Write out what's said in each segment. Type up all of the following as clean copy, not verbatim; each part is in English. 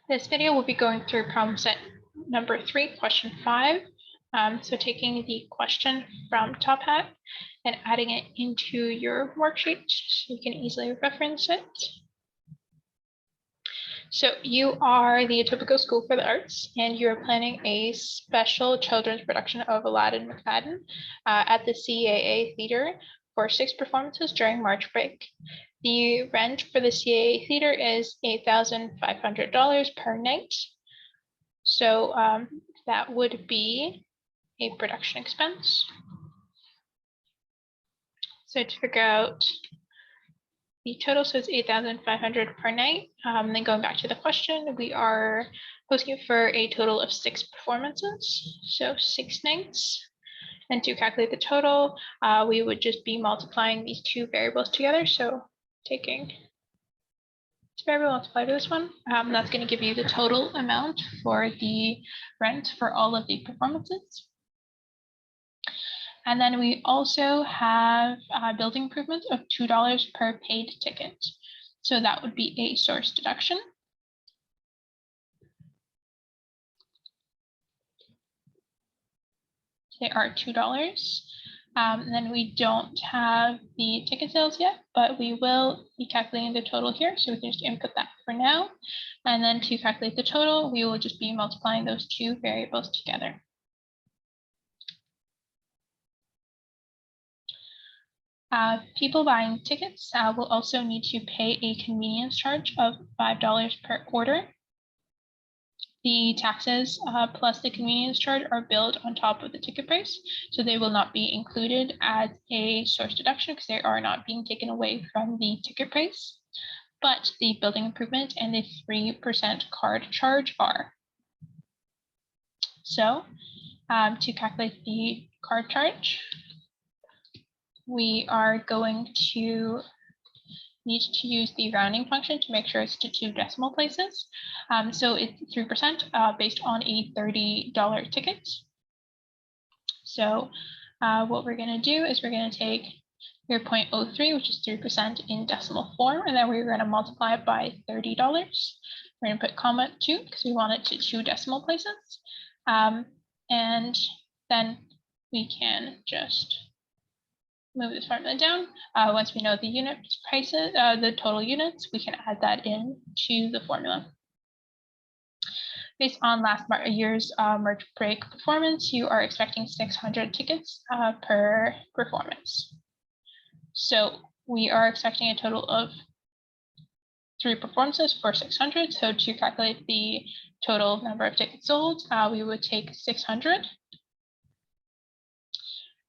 This video will be going through problem set number 3, question 5. So taking the question from Top Hat and adding it into your worksheet so you can easily reference it. So you are the Etobicoke School for the Arts, and you are planning a special children's production of Aladdin McFadden at the CAA Theater for 6 performances during March break. The rent for the CAA Theater is $8,500 per night. So that would be a production expense. So to figure out the total, so it's $8,500 per night. Then going back to the question, we are looking for a total of 6 performances, so 6 nights. And to calculate the total, we would just be multiplying these two variables together. So taking this variable multiplied by this one, that's going to give you the total amount for the rent for all of the performances. And then we also have building improvements of $2 per paid ticket. So that would be a source deduction. They are $2. And then we don't have the ticket sales yet, but we will be calculating the total here. So we can just input that for now. And then to calculate the total, we will just be multiplying those two variables together. People buying tickets will also need to pay a convenience charge of $5 per order. The taxes plus the convenience charge are billed on top of the ticket price, so they will not be included as a source deduction because they are not being taken away from the ticket price. But the building improvement and the 3% card charge are. So to calculate the card charge, we are going to need to use the rounding function to make sure it's to 2 decimal places. So it's 3% based on a $30 ticket. So what we're going to do is we're going to take your 0.03, which is 3% in decimal form, and then we're going to multiply it by $30. We're going to put comma 2 because we want it to 2 decimal places. And then we can just move this formula down. Once we know the unit prices, the total units, we can add that in to the formula. Based on last year's March break performance, you are expecting 600 tickets per performance. So we are expecting a total of 3 performances for 600. So to calculate the total number of tickets sold, we would take 600.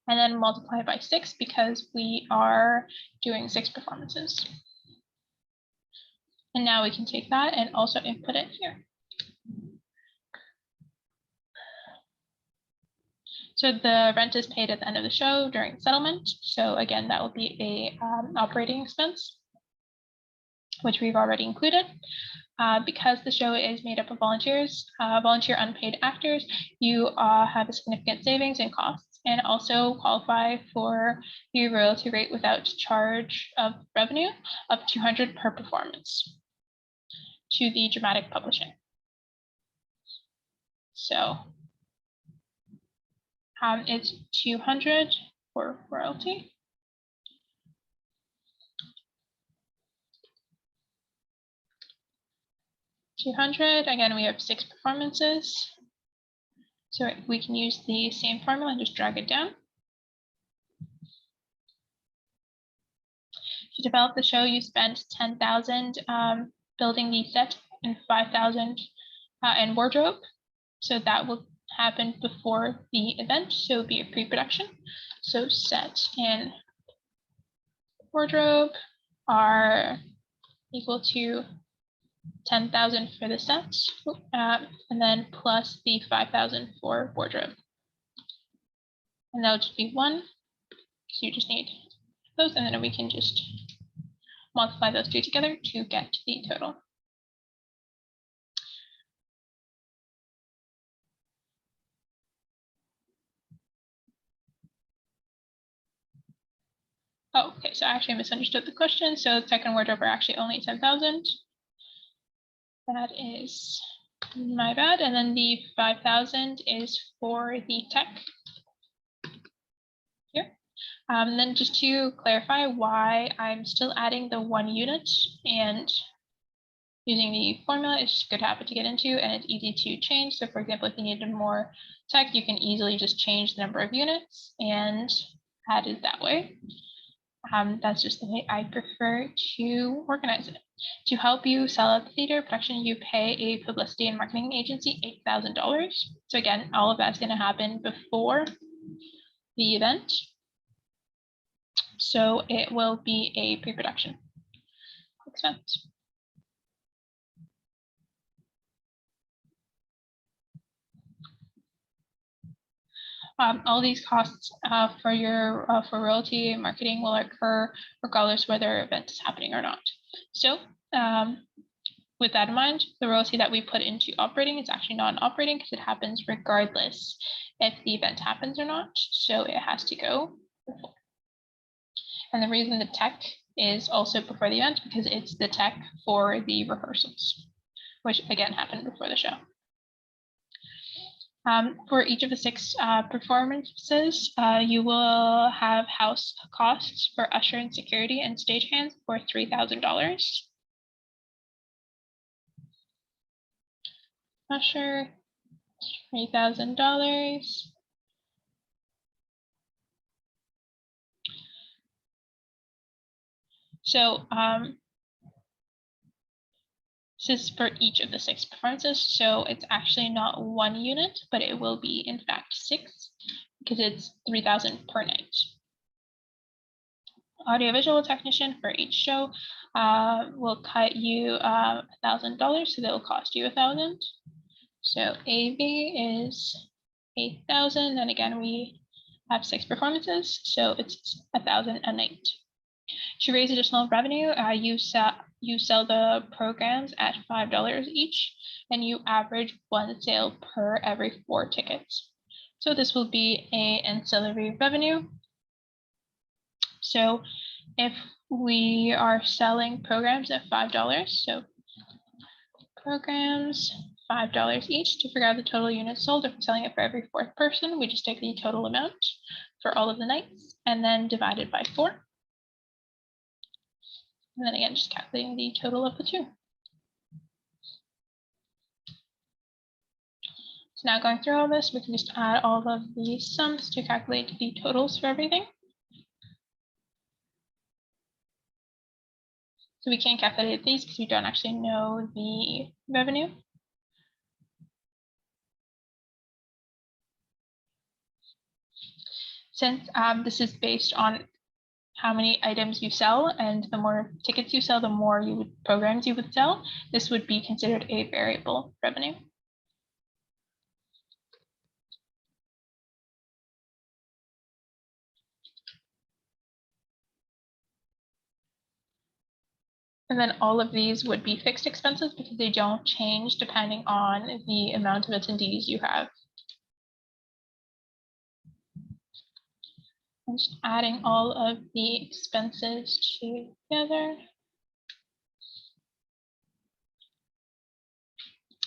And then multiply by 6 because we are doing 6 performances. And now we can take that and also input it here. So the rent is paid at the end of the show during settlement. So again, that will be a operating expense, which we've already included. Because the show is made up of volunteers, volunteer unpaid actors, you have a significant savings in costs and also qualify for the royalty rate without charge of revenue of $200 per performance to the dramatic publishing. So it's $200 for royalty. $200. Again, we have 6 performances. So we can use the same formula and just drag it down. To develop the show, you spent $10,000 building the set and $5,000 in wardrobe. So that will happen before the event. So it will be a pre-production. So set and wardrobe are equal to 10,000 for the sets, and then plus the 5,000 for wardrobe. And that'll just be 1. So you just need those, and then we can just multiply those two together to get the total. Oh, okay, so I actually misunderstood the question. So second wardrobe are actually only 10,000. That is my bad. And then the 5,000 is for the tech here. Then just to clarify why I'm still adding the 1 unit and using the formula, it's a good habit to get into and it's easy to change. So for example, if you needed more tech, you can easily just change the number of units and add it that way. That's just the way I prefer to organize it. To help you sell out the theater production, you pay a publicity and marketing agency $8,000. So again, all of that's going to happen before the event. So it will be a pre-production expense. All these costs for your for royalty and marketing will occur regardless whether an event is happening or not. So with that in mind, the royalty that we put into operating is actually non-operating because it happens regardless if the event happens or not. So it has to go before. And the reason the tech is also before the event because it's the tech for the rehearsals, which again happened before the show. For each of the 6 performances, you will have house costs for usher and security and stagehands for $3,000. Usher, $3,000. So this is for each of the 6 performances. So it's actually not 1 unit, but it will be in fact 6 because it's $3,000 per night. Audiovisual technician for each show will cut you $1,000, so they'll cost you $1,000. So AV is 8,000, and again we have 6 performances, so it's 1,000 a night. To raise additional revenue, you sell the programs at $5 each, and you average 1 sale per every 4 tickets. So this will be an ancillary revenue. So if we are selling programs at $5, so programs $5 each, to figure out the total units sold, if we're selling it for every 4th person, we just take the total amount for all of the nights and then divide it by 4. And then again, just calculating the total of the 2. So now going through all this, we can just add all of the sums to calculate the totals for everything. So we can't calculate these because we don't actually know the revenue. Since this is based on how many items you sell, and the more tickets you sell, the more programs you would sell, this would be considered a variable revenue. And then all of these would be fixed expenses because they don't change depending on the amount of attendees you have. I'm just adding all of the expenses together.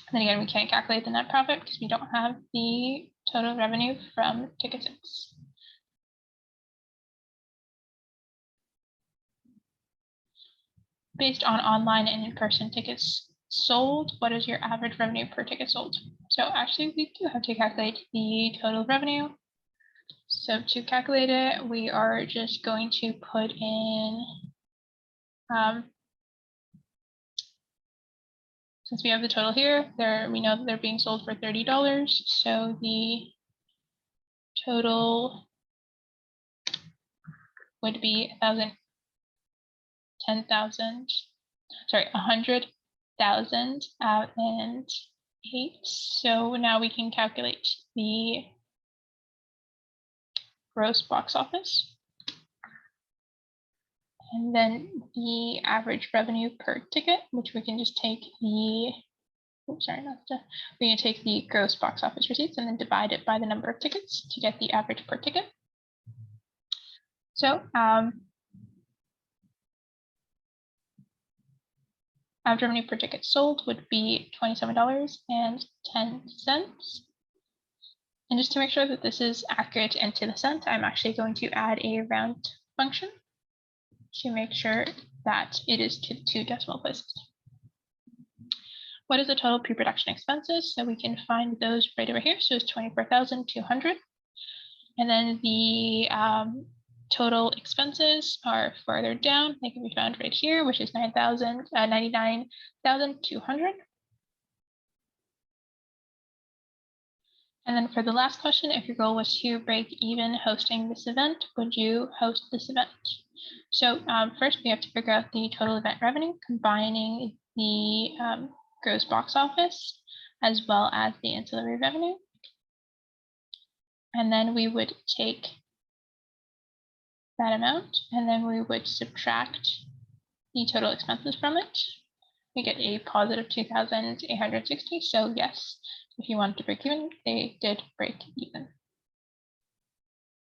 And then again, we can't calculate the net profit because we don't have the total revenue from ticket sales. Based on online and in-person tickets sold, what is your average revenue per ticket sold? So actually, we do have to calculate the total revenue. So to calculate it, we are just going to put in, since we have the total here, we know that they're being sold for $30. So the total would be 100,000 out and 8. So now we can calculate the gross box office. And then the average revenue per ticket, which we can just take the, we can take the gross box office receipts and then divide it by the number of tickets to get the average per ticket. So Average revenue per ticket sold would be $27.10. And just to make sure that this is accurate and to the cent, I'm actually going to add a round function to make sure that it is to the 2 decimal places. What is the total pre-production expenses? So we can find those right over here. So it's 24,200. And then the total expenses are farther down. They can be found right here, which is 99,200. And then for the last question, if your goal was to break even hosting this event, would you host this event? So first we have to figure out the total event revenue, combining the gross box office as well as the ancillary revenue. And then we would take that amount, and then we would subtract the total expenses from it. We get a positive 2,860. So yes, if you wanted to break even, they did break even.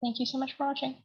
Thank you so much for watching.